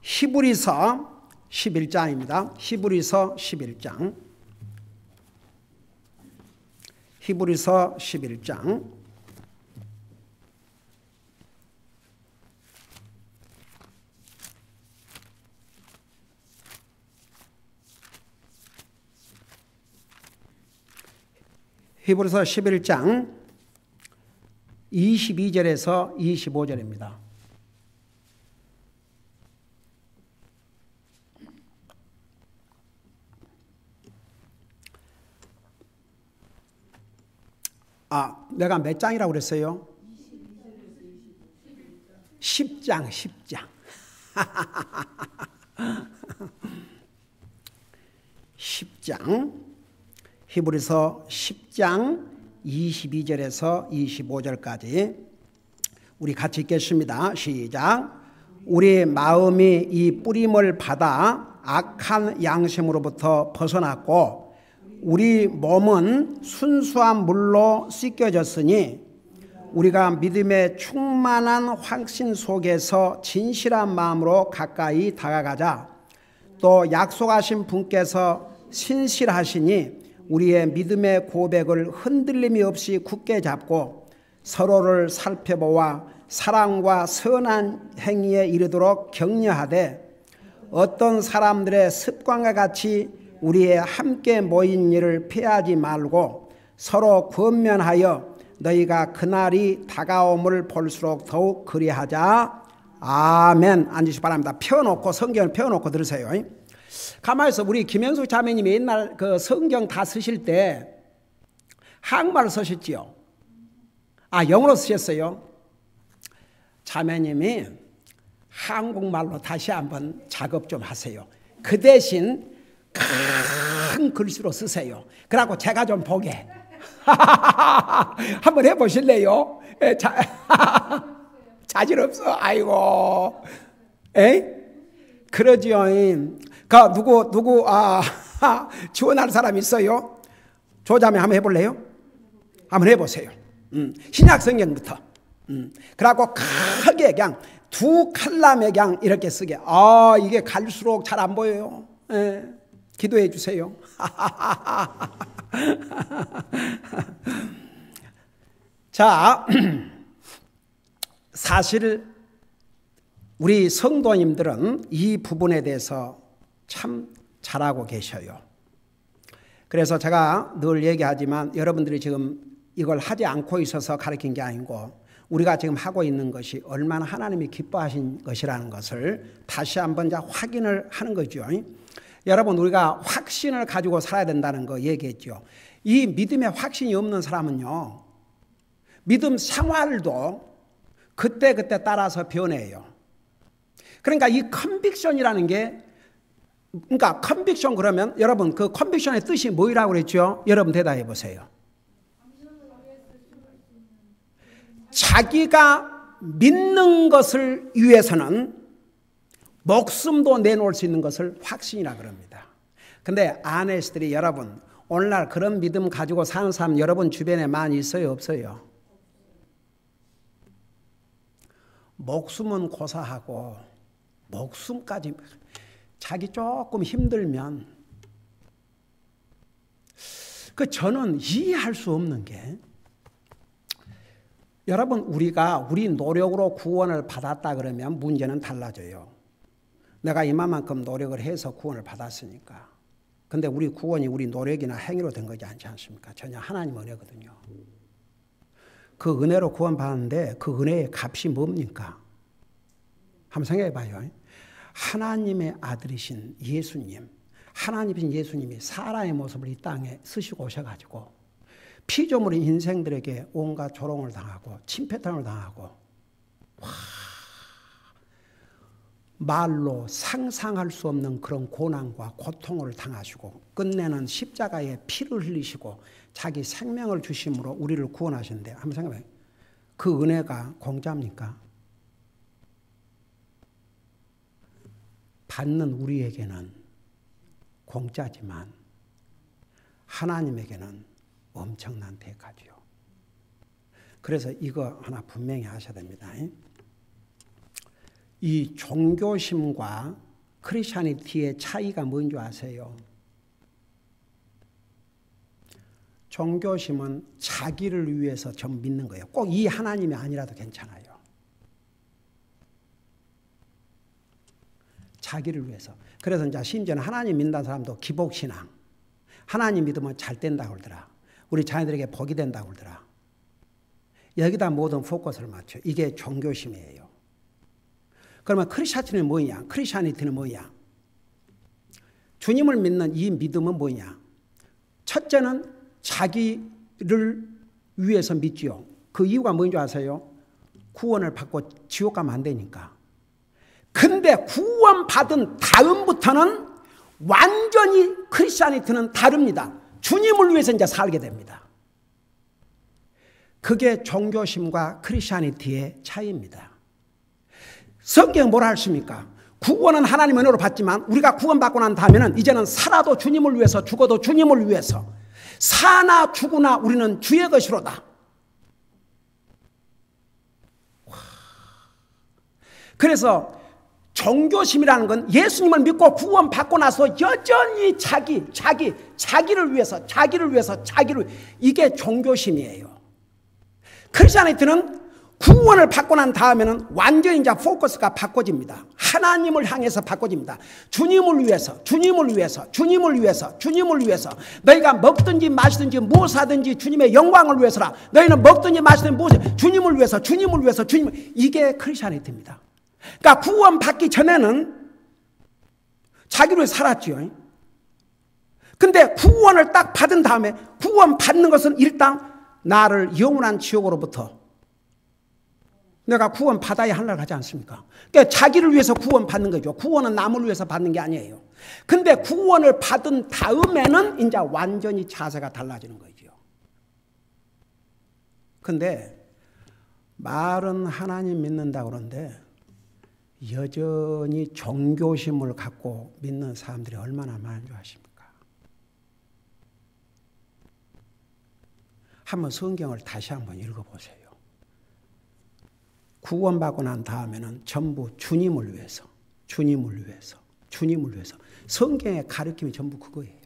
히브리서 11장입니다. 히브리서 11장. 히브리서 11장. 히브리서 11장 22절에서 25절입니다. 내가 몇 장이라고 그랬어요? 10장, 10장. 10장. 히브리서 10장 22절에서 25절까지 우리 같이 읽겠습니다. 시작. 우리 마음이 이 뿌림을 받아 악한 양심으로부터 벗어났고 우리 몸은 순수한 물로 씻겨졌으니 우리가 믿음의 충만한 확신 속에서 진실한 마음으로 가까이 다가가자. 또 약속하신 분께서 신실하시니 우리의 믿음의 고백을 흔들림이 없이 굳게 잡고 서로를 살펴보아 사랑과 선한 행위에 이르도록 격려하되 어떤 사람들의 습관과 같이 우리의 함께 모인 일을 피하지 말고 서로 권면하여 너희가 그날이 다가옴을 볼수록 더욱 그리하자. 아멘. 앉으시기 바랍니다. 펴놓고 성경을 펴놓고 들으세요. 가만히 있어. 우리 김현숙 자매님이 옛날 그 성경 다 쓰실 때 한국말로 쓰셨지요? 영어로 쓰셨어요? 자매님이 한국말로 다시 한번 작업 좀 하세요. 그 대신 큰 글씨로 쓰세요. 그래갖고 제가 좀 보게. 한번 해보실래요? 자질 없어. 아이고. 그러지요. 누구 지원할 사람 있어요? 조자매 한번 해볼래요? 한번 해보세요. 신약 성경부터. 그래갖고 크게 그냥 두 칼럼에 그냥 이렇게 쓰게. 이게 갈수록 잘 안 보여요. 기도해 주세요. 자, 사실 우리 성도님들은 이 부분에 대해서 참 잘하고 계셔요. 그래서 제가 늘 얘기하지만 여러분들이 지금 이걸 하지 않고 있어서 가르친 게 아니고 우리가 지금 하고 있는 것이 얼마나 하나님이 기뻐하신 것이라는 것을 다시 한번 확인을 하는 거죠. 여러분, 우리가 확신을 가지고 살아야 된다는 거 얘기했죠. 이 믿음에 확신이 없는 사람은요, 믿음 생활도 그때그때 따라서 변해요. 그러니까 이 컨빅션이라는 게, 그러니까 컨빅션 그러면 여러분 그 컨빅션의 뜻이 뭐라고 그랬죠? 여러분 대답해 보세요. 자기가 믿는 것을 위해서는 목숨도 내놓을 수 있는 것을 확신이라 그럽니다. 근데 아내들이 여러분 오늘날 그런 믿음 가지고 사는 사람 여러분 주변에 많이 있어요? 없어요? 목숨은 고사하고 목숨까지 자기 조금 힘들면 저는 이해할 수 없는 게 여러분 우리 노력으로 구원을 받았다 그러면 문제는 달라져요. 내가 이만큼 노력을 해서 구원을 받았으니까. 근데 우리 구원이 우리 노력이나 행위로 된 거지 않지 않습니까? 전혀 하나님 은혜거든요. 그 은혜로 구원받았는데 그 은혜의 값이 뭡니까? 한번 생각해 봐요. 하나님의 아들이신 예수님, 하나님이신 예수님이 사람의 모습을 이 땅에 쓰시고 오셔가지고 피조물인 인생들에게 온갖 조롱을 당하고 침패탄을 당하고 말로 상상할 수 없는 그런 고난과 고통을 당하시고 끝내는 십자가에 피를 흘리시고 자기 생명을 주심으로 우리를 구원하시는데 한번 생각해 봐요. 그 은혜가 공짜입니까? 받는 우리에게는 공짜지만 하나님에게는 엄청난 대가죠. 그래서 이거 하나 분명히 하셔야 됩니다. 이 종교심과 크리스찬리티의 차이가 뭔지 아세요? 종교심은 자기를 위해서 좀 믿는 거예요. 꼭 이 하나님이 아니라도 괜찮아요. 자기를 위해서. 그래서 이제 심지어는 하나님 믿는 사람도 기복신앙. 하나님 믿으면 잘 된다고 그러더라. 우리 자녀들에게 복이 된다고 그러더라. 여기다 모든 포커스를 맞춰요. 이게 종교심이에요. 그러면 크리스찬리티는 뭐냐? 크리스찬리티는 뭐냐? 주님을 믿는 이 믿음은 뭐냐? 첫째는 자기를 위해서 믿지요. 그 이유가 뭔지 아세요? 구원을 받고 지옥 가면 안 되니까. 근데 구원받은 다음부터는 완전히 크리스찬리티는 다릅니다. 주님을 위해서 이제 살게 됩니다. 그게 종교심과 크리스찬리티의 차이입니다. 성경은 뭐라 했습니까? 구원은 하나님의 은혜로 받지만 우리가 구원받고 난 다음에는 이제는 살아도 주님을 위해서 죽어도 주님을 위해서 사나 죽으나 우리는 주의 것이로다. 그래서 종교심이라는 건 예수님을 믿고 구원받고 나서 여전히 자기를 위해서 이게 종교심이에요. 크리스찬리티는 구원을 받고 난 다음에는 완전히 이제 포커스가 바꿔집니다. 하나님을 향해서 바꿔집니다. 주님을 위해서 너희가 먹든지 마시든지 무엇하든지 주님의 영광을 위해서라. 너희는 먹든지 마시든지 무엇 주님을 위해서 이게 크리스찬리티입니다. 그러니까 구원 받기 전에는 자기를 위해 살았지요. 근데 구원을 딱 받은 다음에 구원 받는 것은 일단 나를 영원한 지옥으로부터 내가 구원 받아야 하려고 하지 않습니까? 그러니까 자기를 위해서 구원 받는 거죠. 구원은 남을 위해서 받는 게 아니에요. 근데 구원을 받은 다음에는 이제 완전히 자세가 달라지는 거죠. 근데 말은 하나님 믿는다고 그러는데 여전히 종교심을 갖고 믿는 사람들이 얼마나 많은 줄 아십니까? 한번 성경을 다시 한번 읽어보세요. 구원받고 난 다음에는 전부 주님을 위해서. 성경의 가르침이 전부 그거예요.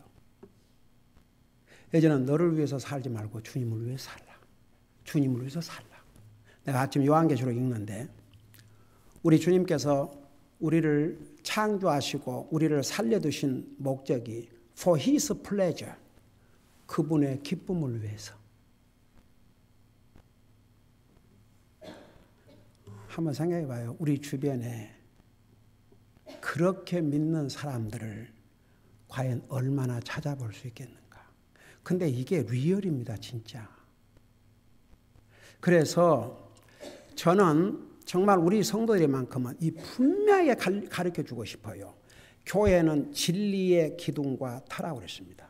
예전에는 너를 위해서 살지 말고 주님을 위해서 살라. 내가 아침 요한계시록 읽는데 우리 주님께서 우리를 창조하시고 우리를 살려두신 목적이 for his pleasure, 그분의 기쁨을 위해서. 한번 생각해 봐요. 우리 주변에 그렇게 믿는 사람들을 과연 얼마나 찾아볼 수 있겠는가. 근데 이게 리얼입니다, 진짜. 그래서 저는 정말 우리 성도들만큼은 이 분명하게 가르쳐 주고 싶어요. 교회는 진리의 기둥과 터라고 그랬습니다.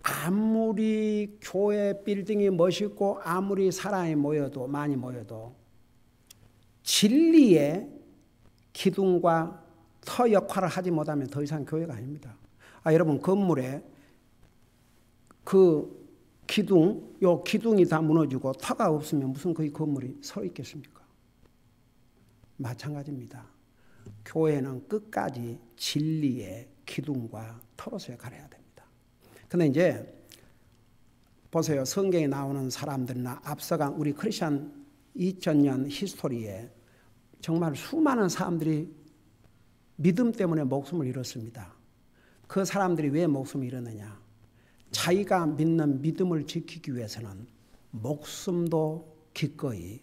아무리 교회 빌딩이 멋있고 아무리 사람이 많이 모여도 진리의 기둥과 터 역할을 하지 못하면 더 이상 교회가 아닙니다. 여러분 건물에 그 기둥이 다 무너지고 터가 없으면 무슨 그 건물이 서 있겠습니까? 마찬가지입니다. 교회는 끝까지 진리의 기둥과 터로서 역할을 해야 됩니다. 근데 이제 보세요. 성경에 나오는 사람들이나 앞서간 우리 크리스천 2000년 히스토리에 정말 수많은 사람들이 믿음 때문에 목숨을 잃었습니다. 그 사람들이 왜 목숨을 잃었느냐? 자기가 믿는 믿음을 지키기 위해서는 목숨도 기꺼이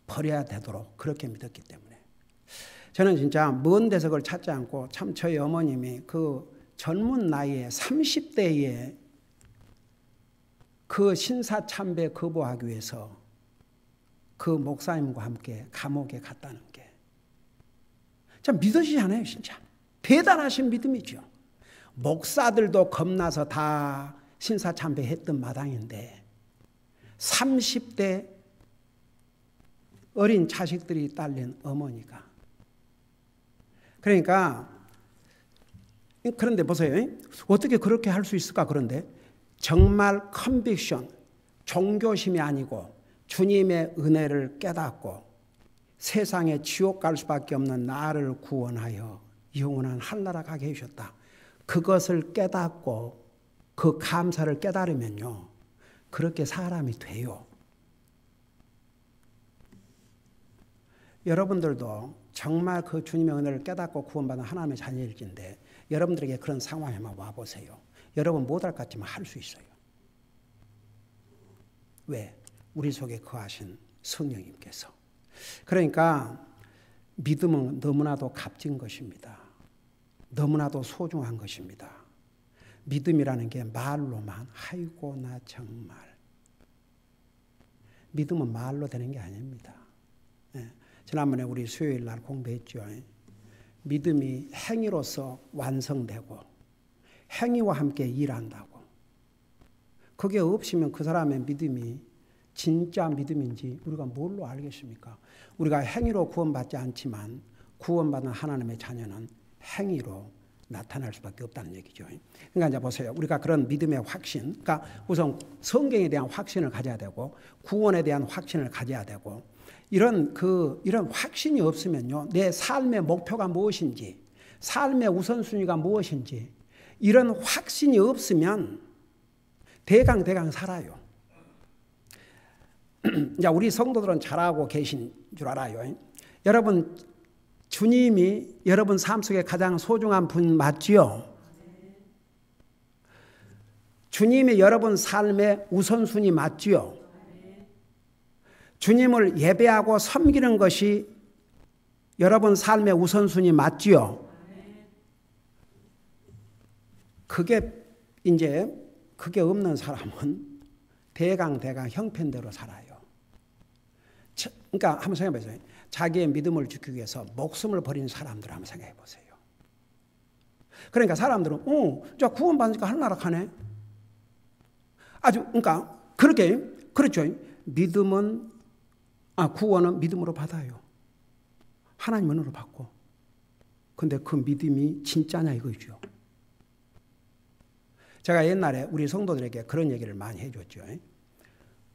버려야 되도록 그렇게 믿었기 때문에. 저는 진짜 먼 데서 그걸 찾지 않고 참 저희 어머님이 그 젊은 나이에 30대에 그 신사참배 거부하기 위해서 그 목사님과 함께 감옥에 갔다는 게 참 믿어지지 않아요, 진짜. 대단하신 믿음이죠. 목사들도 겁나서 다 신사참배했던 마당인데 30대 어린 자식들이 딸린 어머니가. 그런데 보세요. 어떻게 그렇게 할 수 있을까? 그런데 정말 컨빅션, 종교심이 아니고 주님의 은혜를 깨닫고 세상에 지옥 갈 수밖에 없는 나를 구원하여 영원한 하늘나라 가게 해주셨다. 그것을 깨닫고 그 감사를 깨달으면요, 그렇게 사람이 돼요. 여러분들도 정말 그 주님의 은혜를 깨닫고 구원받은 하나님의 자녀일진데 여러분들에게 그런 상황에 한번 와보세요. 여러분 못할 것 같지만 할 수 있어요. 왜? 우리 속에 거하신 성령님께서. 그러니까 믿음은 너무나도 값진 것입니다. 너무나도 소중한 것입니다. 믿음이라는 게 말로만, 아이고 나 정말. 믿음은 말로 되는 게 아닙니다. 예. 지난번에 우리 수요일 날 공부했죠. 믿음이 행위로서 완성되고 행위와 함께 일한다고. 그게 없으면 그 사람의 믿음이 진짜 믿음인지 우리가 뭘로 알겠습니까? 우리가 행위로 구원받지 않지만 구원받은 하나님의 자녀는 행위로 나타날 수밖에 없다는 얘기죠. 그러니까 이제 보세요. 우리가 그런 믿음의 확신, 그러니까 우선 성경에 대한 확신을 가져야 되고 구원에 대한 확신을 가져야 되고 이런 확신이 없으면요, 내 삶의 목표가 무엇인지, 삶의 우선순위가 무엇인지 이런 확신이 없으면 대강 살아요. 이제 우리 성도들은 잘하고 계신 줄 알아요. 여러분 주님이 여러분 삶 속에 가장 소중한 분 맞지요? 주님이 여러분 삶의 우선순위 맞지요? 주님을 예배하고 섬기는 것이 여러분 삶의 우선순위 맞지요? 그게 없는 사람은 대강 형편대로 살아요. 그러니까 한번 생각해 보세요. 자기의 믿음을 지키기 위해서 목숨을 버린 사람들 한번 생각해 보세요. 그러니까 사람들은 저 구원받으니까 하늘나라 가네. 그러니까 그렇죠. 구원은 믿음으로 받아요. 하나님 은혜로 받고. 근데 그 믿음이 진짜냐 이거죠. 제가 옛날에 우리 성도들에게 그런 얘기를 많이 해줬죠.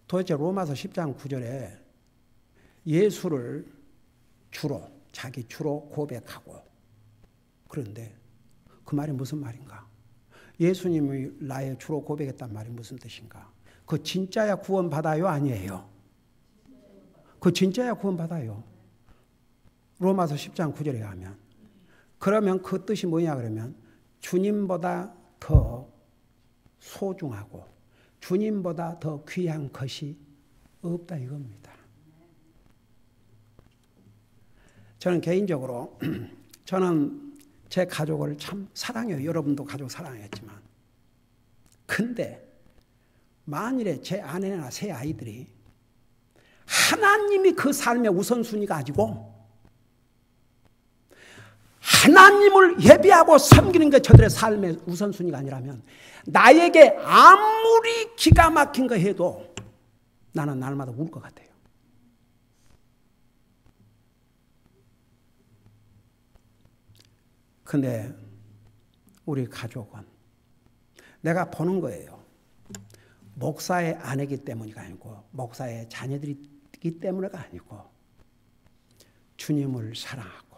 도대체 로마서 10장 9절에 예수를 자기 주로 고백하고, 그런데 그 말이 무슨 말인가? 예수님이 나의 주로 고백했단 말이 무슨 뜻인가? 그 진짜야 구원받아요? 아니에요? 그 진짜야 구원받아요. 로마서 10장 9절에 가면. 그러면 그 뜻이 뭐냐 그러면 주님보다 더 소중하고 주님보다 더 귀한 것이 없다 이겁니다. 저는 개인적으로 저는 제 가족을 참 사랑해요. 여러분도 가족 사랑했지만. 근데 만일에 제 아내나 새 아이들이 하나님이 그 삶의 우선순위가 아니고 하나님을 예배하고 섬기는 게 저들의 삶의 우선순위가 아니라면 나에게 아무리 기가 막힌 거 해도 나는 날마다 울 것 같아요. 근데 우리 가족은 내가 보는 거예요. 목사의 아내이기 때문이가 아니고 목사의 자녀들이기 때문이가 아니고 주님을 사랑하고.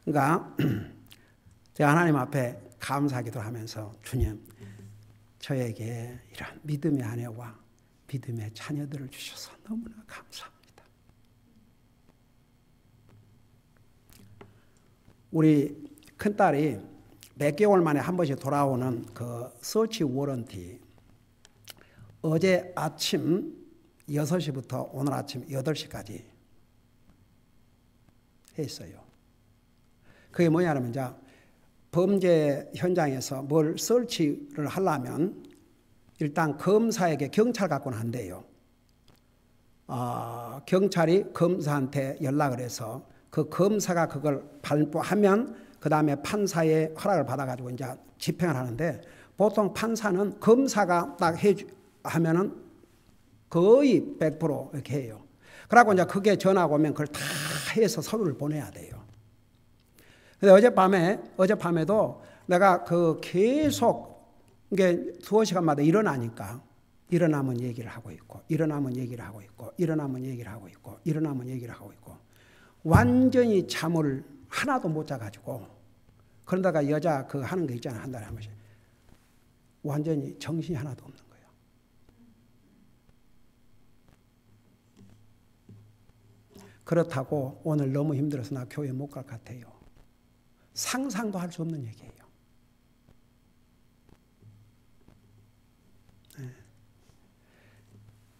그러니까 제가 하나님 앞에 감사하기도 하면서 주님 저에게 이런 믿음의 아내와 믿음의 자녀들을 주셔서 너무나 감사합니다. 우리 큰딸이 몇 개월 만에 한 번씩 돌아오는 그 서치 워런티 어제 아침 6시부터 오늘 아침 8시까지 했어요. 그게 뭐냐면 이제 범죄 현장에서 뭘 설치를 하려면 일단 검사에게 경찰 갖고는 안 돼요. 경찰이 검사한테 연락을 해서 그 검사가 그걸 발부하면 그 다음에 판사의 허락을 받아가지고 이제 집행을 하는데 보통 판사는 검사가 딱 하면은 거의 100% 이렇게 해요. 그러고 이제 그게 전화가 오면 그걸 다 해서 서류를 보내야 돼요. 근데 어젯밤에도 내가 그 계속 이게 2시간마다 일어나니까 일어나면 얘기를 하고 있고, 일어나면 얘기를 하고 있고, 일어나면 얘기를 하고 있고, 일어나면 얘기를 하고 있고, 완전히 잠을 하나도 못 자가지고, 그러다가 여자 그 하는 거 있잖아, 한 달에 한 번씩. 완전히 정신이 하나도 없는 거예요. 그렇다고 오늘 너무 힘들어서 나 교회 못 갈 것 같아요. 상상도 할 수 없는 얘기예요.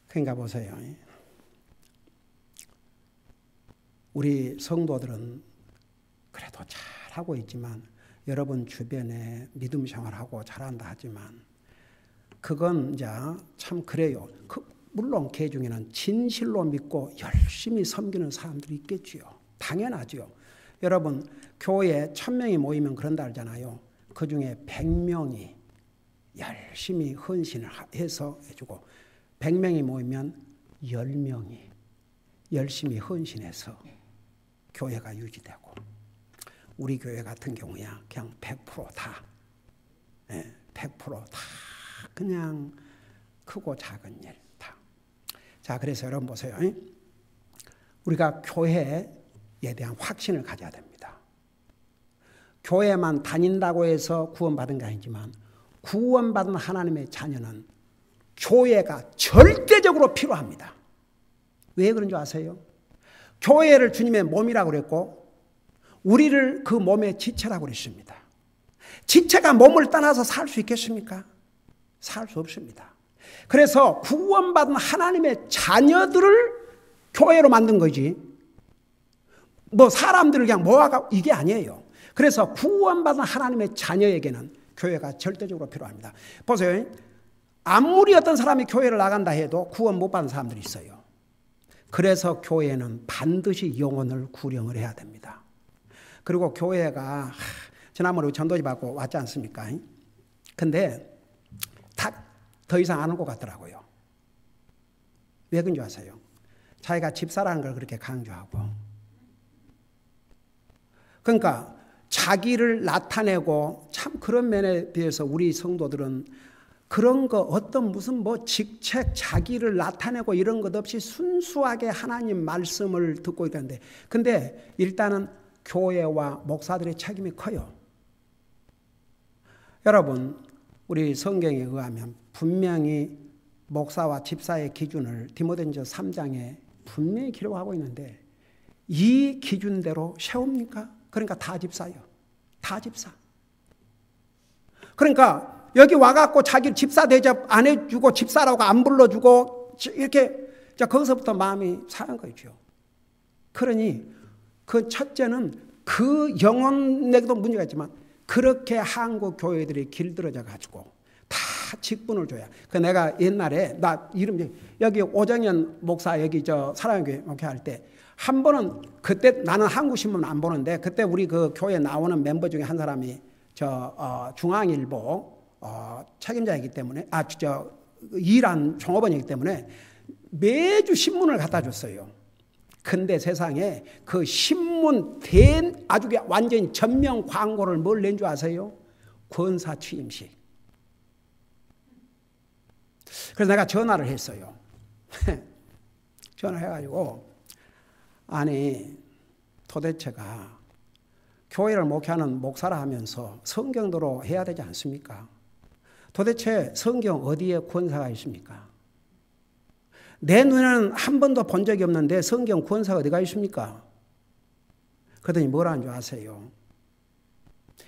그러니까 보세요. 우리 성도들은 그래도 잘하고 있지만 여러분 주변에 믿음 생활하고 잘한다 하지만 그건 이제 참 그래요. 물론 개 중에는 진실로 믿고 열심히 섬기는 사람들이 있겠지요. 당연하지요. 여러분 교회에 1000명이 모이면 그런다 하잖아요. 그중에 100명이 열심히 헌신을 해서 해주고 100명이 모이면 10명이 열심히 헌신해서 교회가 유지되고 우리 교회 같은 경우야 그냥 100% 다 100% 다 그냥 크고 작은 일 다. 자, 그래서 여러분 보세요. 우리가 교회에 대한 확신을 가져야 됩니다. 교회만 다닌다고 해서 구원받은 게 아니지만 구원받은 하나님의 자녀는 교회가 절대적으로 필요합니다. 왜 그런 줄 아세요? 교회를 주님의 몸이라고 그랬고 우리를 그 몸의 지체라고 그랬습니다. 지체가 몸을 떠나서 살 수 있겠습니까? 살 수 없습니다. 그래서 구원받은 하나님의 자녀들을 교회로 만든 거지 뭐 사람들을 그냥 모아가 이게 아니에요. 그래서 구원받은 하나님의 자녀에게는 교회가 절대적으로 필요합니다. 보세요. 아무리 어떤 사람이 교회를 나간다 해도 구원 못 받은 사람들이 있어요. 그래서 교회는 반드시 영혼을 구령을 해야 됩니다. 그리고 교회가 지난번에 전도지 받고 왔지 않습니까? 근데 더 이상 안 올 것 같더라고요. 왜 그런 줄 아세요? 자기가 집사라는 걸 그렇게 강조하고 그러니까 자기를 나타내고 참 그런 면에 비해서 우리 성도들은 그런 거 어떤 무슨 뭐 직책 자기를 나타내고 이런 것 없이 순수하게 하나님 말씀을 듣고 있는데 근데 일단은 교회와 목사들의 책임이 커요. 여러분 우리 성경에 의하면 분명히 목사와 집사의 기준을 디모데전서 3장에 분명히 기록하고 있는데 이 기준대로 세웁니까? 그러니까 다 집사예요. 다 집사. 그러니까 여기 와갖고 자기 집사 대접 안 해주고 집사라고 안 불러주고 이렇게 거기서부터 마음이 상한 거죠. 그러니 그 첫째는 그 영혼에도 문제가 있지만 그렇게 한국 교회들이 길들어져 가지고 다 직분을 줘야. 그 내가 옛날에 나 이름 여기 오정현 목사 여기 사랑교회 목회할 때 한 번은 그때 나는 한국 신문 안 보는데 그때 우리 그 교회 나오는 멤버 중에 한 사람이 중앙일보 책임자이기 때문에 일한 종업원이기 때문에 매주 신문을 갖다 줬어요. 근데 세상에 그 신문 아주 완전히 전면 광고를 뭘 낸 줄 아세요? 권사 취임식. 그래서 내가 전화를 했어요. 전화해가지고 아니 도대체가 교회를 목회하는 목사라 하면서 성경대로 해야 되지 않습니까? 도대체 성경 어디에 권사가 있습니까? 내 눈에는 한 번도 본 적이 없는데 성경 권사가 어디가 있습니까? 그러더니 뭐라는 줄 아세요?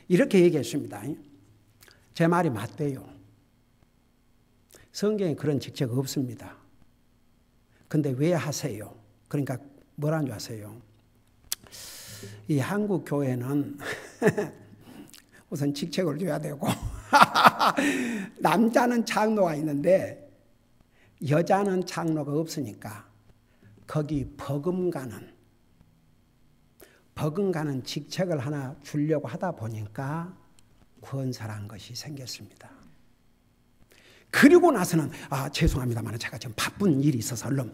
이렇게 얘기했습니다. 제 말이 맞대요. 성경에 그런 직책 없습니다. 근데 왜 하세요? 그러니까 뭐라는 줄 아세요? 이 한국 교회는 우선 직책을 줘야 되고 남자는 장로가 있는데 여자는 장로가 없으니까 거기 버금가는 직책을 하나 주려고 하다 보니까 권사라는 것이 생겼습니다. 그리고 나서는 죄송합니다만 제가 지금 바쁜 일이 있어서 얼른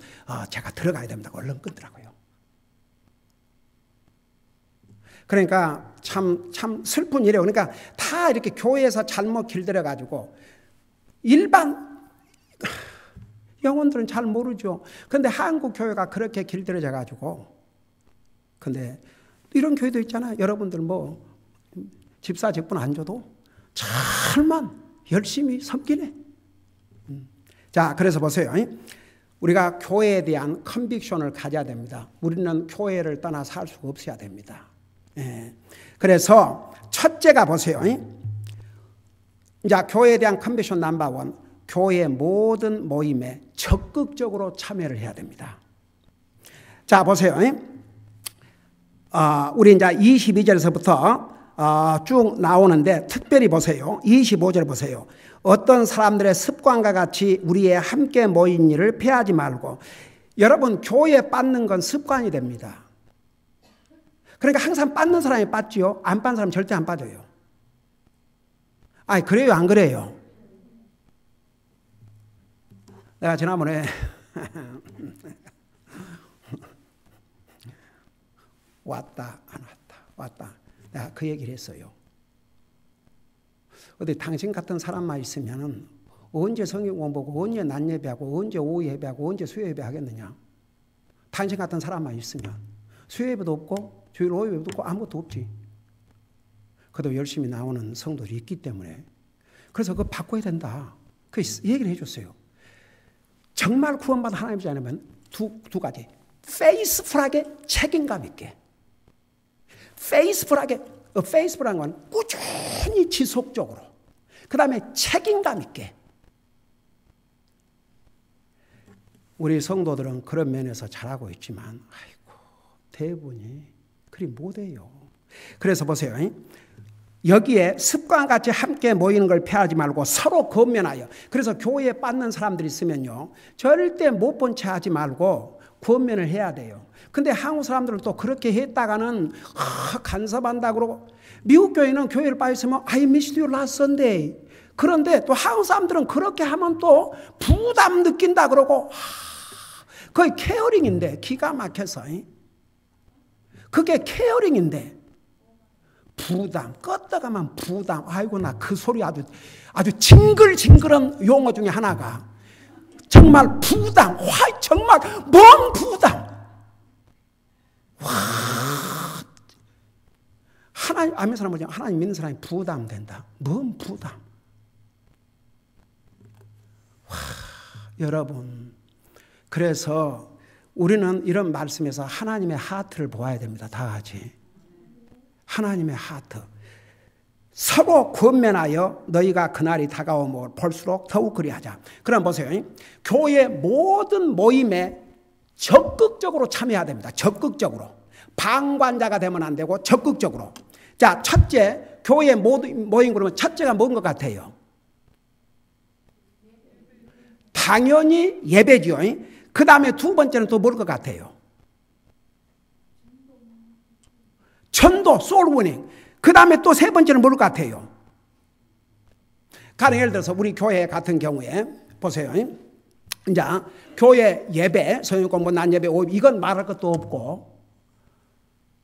제가 들어가야 됩니다. 얼른 끊더라고요. 그러니까 참 슬픈 일이에요. 그러니까 다 이렇게 교회에서 잘못 길들여 가지고 일반 영혼들은 잘 모르죠. 근데 한국 교회가 그렇게 길들여져 가지고, 근데 이런 교회도 있잖아요. 여러분들 뭐 집사 직분 안 줘도 잘만 열심히 섬기네. 자, 그래서 보세요. 우리가 교회에 대한 컨빅션을 가져야 됩니다. 우리는 교회를 떠나 살 수가 없어야 됩니다. 예. 그래서 첫째가 보세요. 이제 교회에 대한 컨빅션 넘버 1. 교회의 모든 모임에 적극적으로 참여를 해야 됩니다. 자, 보세요. 우리 이제 22절에서부터 쭉 나오는데 특별히 보세요. 25절 보세요. 어떤 사람들의 습관과 같이 우리의 함께 모인 일을 피하지 말고. 여러분, 교회에 빠는 건 습관이 됩니다. 그러니까 항상 빠는 사람이 빠지요. 안 빠는 사람은 절대 안 빠져요. 아니, 그래요, 안 그래요? 내가 지난번에 왔다 안 왔다 내가 그 얘기를 했어요. 어디 당신 같은 사람만 있으면은 언제 성경 공부하고 언제 낮 예배하고 언제 오후 예배하고 언제 수요 예배 하겠느냐. 당신 같은 사람만 있으면 수요 예배도 없고 주일 오후 예배도 없고 아무것도 없지. 그래도 열심히 나오는 성도들이 있기 때문에 그래서 그거 바꿔야 된다. 그 얘기를 해줬어요. 정말 구원받은 하나님이지 않으면 두 가지. 페이스풀하게 책임감 있게. 페이스풀한 건 꾸준히 지속적으로. 그 다음에 책임감 있게. 우리 성도들은 그런 면에서 잘하고 있지만, 아이고, 대부분이 그리 못해요. 그래서 보세요. 여기에 습관같이 함께 모이는 걸 피하지 말고 서로 권면하여. 그래서 교회에 빠는 사람들이 있으면요, 절대 못 본 채 하지 말고 권면을 해야 돼요. 근데 한국 사람들은 또 그렇게 했다가는 간섭한다 그러고, 미국 교회는 교회를 빠졌으면 I missed you last Sunday. 그런데 또 한국 사람들은 그렇게 하면 또 부담 느낀다 그러고, 거의 케어링인데, 기가 막혀서. 그게 케어링인데 부담, 껐다가만 부담. 아이고, 나 그 소리 아주 징글징글한 용어 중에 하나가 정말 부담. 정말 뭔 부담. 하나님 아는 사람 뭐냐? 하나님 믿는 사람이 부담된다. 뭔 부담? 여러분, 그래서 우리는 이런 말씀에서 하나님의 하트를 보아야 됩니다. 다 같이. 하나님의 하트. 서로 권면하여 너희가 그날이 다가오면 볼수록 더욱 그리하자. 그럼 보세요. 교회 모든 모임에 적극적으로 참여해야 됩니다. 적극적으로. 방관자가 되면 안 되고 적극적으로. 자, 첫째, 교회 모임 그러면 첫째가 뭔 것 같아요? 당연히 예배죠. 그 다음에 두 번째는 또 뭘 것 같아요? 전도, 소울위닝. 그 다음에 또 세 번째는 뭘 것 같아요? 가령 예를 들어서 우리 교회 같은 경우에 보세요. 이제 교회 예배, 성경 공부, 낮 예배, 오후 이건 말할 것도 없고,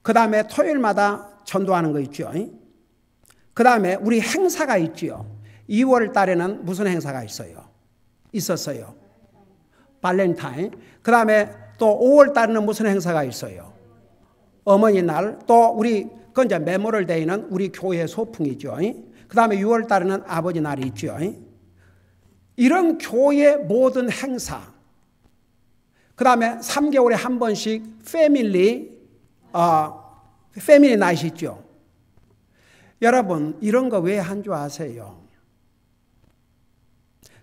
그 다음에 토요일마다 전도하는 거 있죠. 그 다음에 우리 행사가 있죠. 2월 달에는 무슨 행사가 있었어요? 발렌타인. 그 다음에 또 5월 달에는 무슨 행사가 있어요? 어머니날. 또 우리 그건 이제 메모럴 데이는 우리 교회 소풍이죠. 그 다음에 6월 달에는 아버지 날이 있죠. 이런 교회 모든 행사. 그 다음에 3개월에 한 번씩 패밀리 나잇 있죠. 여러분, 이런 거 왜 한 줄 아세요?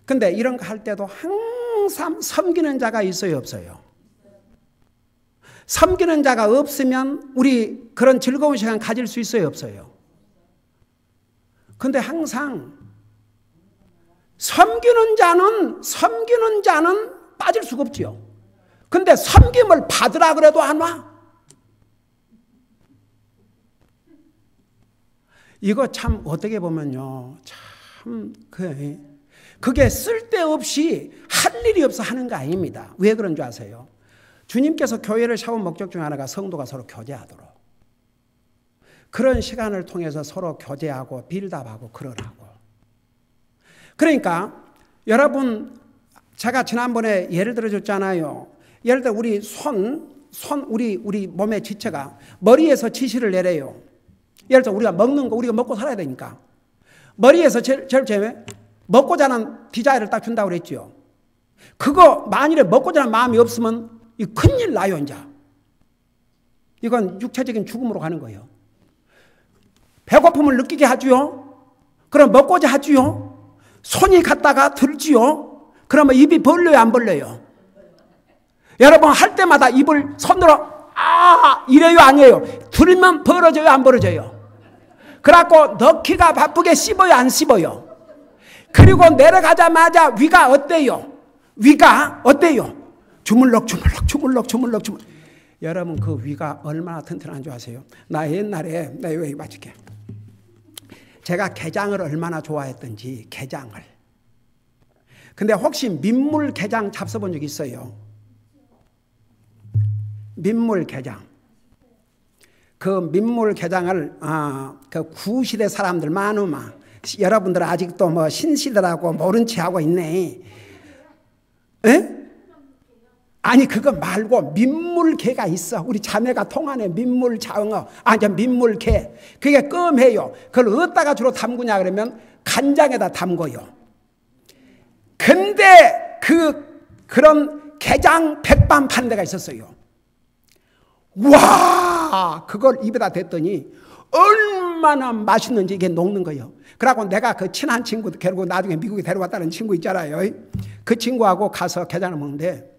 근데 이런 거 할 때도 항상 섬기는 자가 있어요, 없어요? 섬기는 자가 없으면 우리 그런 즐거운 시간 가질 수 있어요, 없어요? 근데 항상 섬기는 자는 빠질 수가 없죠. 근데 섬김을 받으라 그래도 안 와. 이거 참 어떻게 보면요, 참 그게 쓸데없이 할 일이 없어 하는 거 아닙니다. 왜 그런 줄 아세요? 주님께서 교회를 세운 목적 중 하나가 성도가 서로 교제하도록, 그런 시간을 통해서 서로 교제하고 빌답하고 그러라고. 그러니까 여러분 제가 지난번에 예를 들어줬잖아요. 예를 들어 우리 우리 몸의 지체가 머리에서 지시를 내려요. 예를 들어 우리가 먹는 거, 우리가 먹고 살아야 되니까. 머리에서 제일 처음에 먹고 자는 디자인을 딱 준다고 그랬죠. 그거 만일에 먹고 자는 마음이 없으면 이 큰일 나요, 이제. 이건 육체적인 죽음으로 가는 거예요. 배고픔을 느끼게 하지요. 그럼 먹고자 하지요. 손이 갔다가 들지요. 그러면 입이 벌려요, 안 벌려요? 여러분 할 때마다 입을 손으로 이래요, 아니에요? 들면 벌어져요, 안 벌어져요? 그래갖고 넣기가 바쁘게 씹어요, 안 씹어요? 그리고 내려가자마자 위가 어때요? 위가 어때요? 주물럭. 여러분 그 위가 얼마나 튼튼한 줄 아세요? 나 옛날에 왜 맞을게. 제가 게장을 얼마나 좋아했던지, 게장을. 근데 혹시 민물 게장 잡숴본 적 있어요? 민물 게장. 그 민물 게장을 그 구시대 사람들 많으마. 여러분들은 아직도 뭐 신시대라고 모른 체 하고 있네. 에? 아니 그거 말고 민물개가 있어. 우리 자매가 통하네. 민물장어, 민물개. 그게 껌해요. 그걸 어디다가 주로 담그냐 그러면 간장에다 담궈요. 근데 그런 게장 백반 파는 데가 있었어요. 와, 그걸 입에다 댔더니 얼마나 맛있는지 이게 녹는 거예요. 그러고 내가 그 친한 친구, 결국 나중에 미국에 데려왔다는 친구 있잖아요. 그 친구하고 가서 게장을 먹는데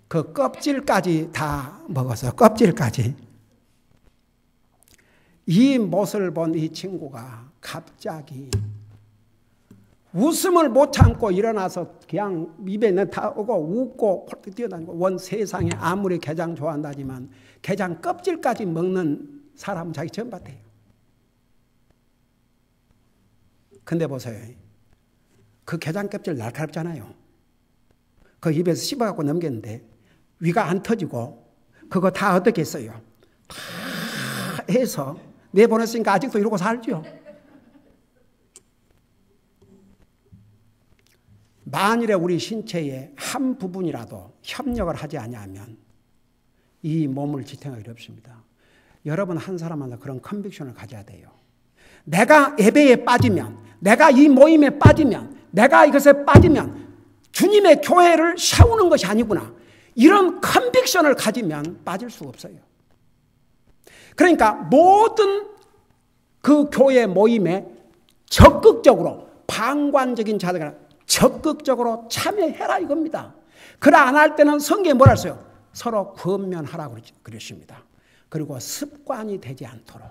그 껍질까지 다 먹었어. 껍질까지. 이 모습을 본 이 친구가 갑자기 웃음을 못 참고 일어나서 그냥 입에 다 오고 웃고 콜떡 뛰어다니고. 원 세상에 아무리 게장 좋아한다지만 게장 껍질까지 먹는 사람은 자기 처음 봤대요. 근데 보세요. 그 게장 껍질 날카롭잖아요. 그 입에서 씹어갖고 넘겼는데 위가 안 터지고 그거 다 어떻게 했어요? 다 해서 내보냈으니까 아직도 이러고 살죠. 만일에 우리 신체의 한 부분이라도 협력을 하지 않으면 이 몸을 지탱하기 어렵습니다. 여러분 한 사람마다 그런 컨빅션을 가져야 돼요. 내가 예배에 빠지면, 내가 이 모임에 빠지면, 내가 이것에 빠지면 주님의 교회를 세우는 것이 아니구나. 이런 컨빅션을 가지면 빠질 수가 없어요. 그러니까 모든 그 교회 모임에 적극적으로 방관적인 자들이 적극적으로 참여해라 이겁니다. 그래 안 할 때는 성경에 뭐라 했어요? 서로 권면하라고 그랬습니다. 그리고 습관이 되지 않도록.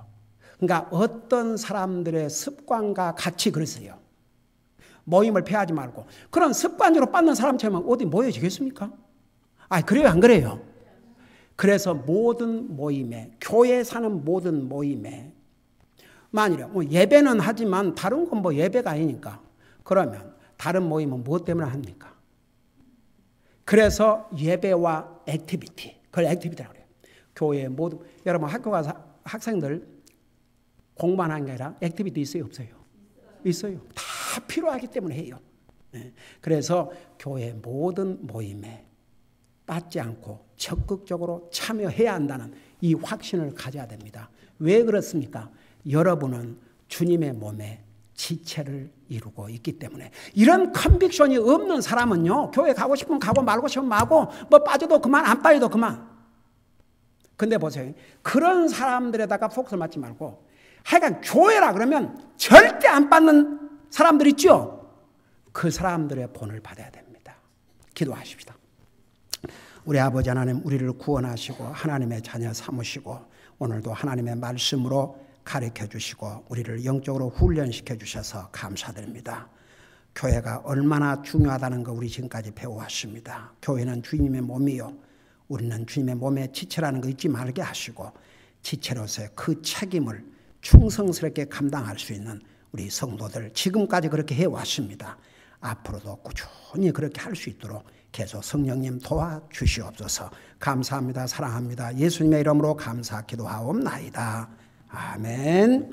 그러니까 어떤 사람들의 습관과 같이 그랬어요. 모임을 폐하지 말고. 그런 습관으로 빠는 사람처럼 어디 모여지겠습니까? 그래요, 안 그래요? 그래서 모든 모임에, 교회 사는 모든 모임에, 만일에 예배는 하지만 다른 건 예배가 아니니까. 그러면 다른 모임은 무엇 때문에 합니까? 그래서 예배와 액티비티, 그걸 액티비티라고 그래요. 교회 모두, 여러분 학교 가서 학생들 공부만 하는 게 아니라 액티비티 있어요, 없어요? 있어요. 다 필요하기 때문에 해요. 그래서 교회 모든 모임에 빠지지 않고 적극적으로 참여해야 한다는 이 확신을 가져야 됩니다. 왜 그렇습니까? 여러분은 주님의 몸에 지체를 이루고 있기 때문에. 이런 컨빅션이 없는 사람은요, 교회 가고 싶으면 가고 말고 싶으면 말고, 빠져도 그만, 안 빠져도 그만. 근데 보세요. 그런 사람들에다가 포커스를 맞지 말고, 하여간 교회라 그러면 절대 안 받는 사람들 있죠? 그 사람들의 본을 받아야 됩니다. 기도하십시다. 우리 아버지 하나님, 우리를 구원하시고 하나님의 자녀 삼으시고 오늘도 하나님의 말씀으로 가르쳐 주시고 우리를 영적으로 훈련시켜 주셔서 감사드립니다. 교회가 얼마나 중요하다는 거 우리 지금까지 배워왔습니다. 교회는 주님의 몸이요, 우리는 주님의 몸의 지체라는 거 잊지 말게 하시고 지체로서의 그 책임을 충성스럽게 감당할 수 있는 우리 성도들, 지금까지 그렇게 해왔습니다. 앞으로도 꾸준히 그렇게 할 수 있도록 계속 성령님 도와주시옵소서. 감사합니다. 사랑합니다. 예수님의 이름으로 감사 기도하옵나이다. 아멘.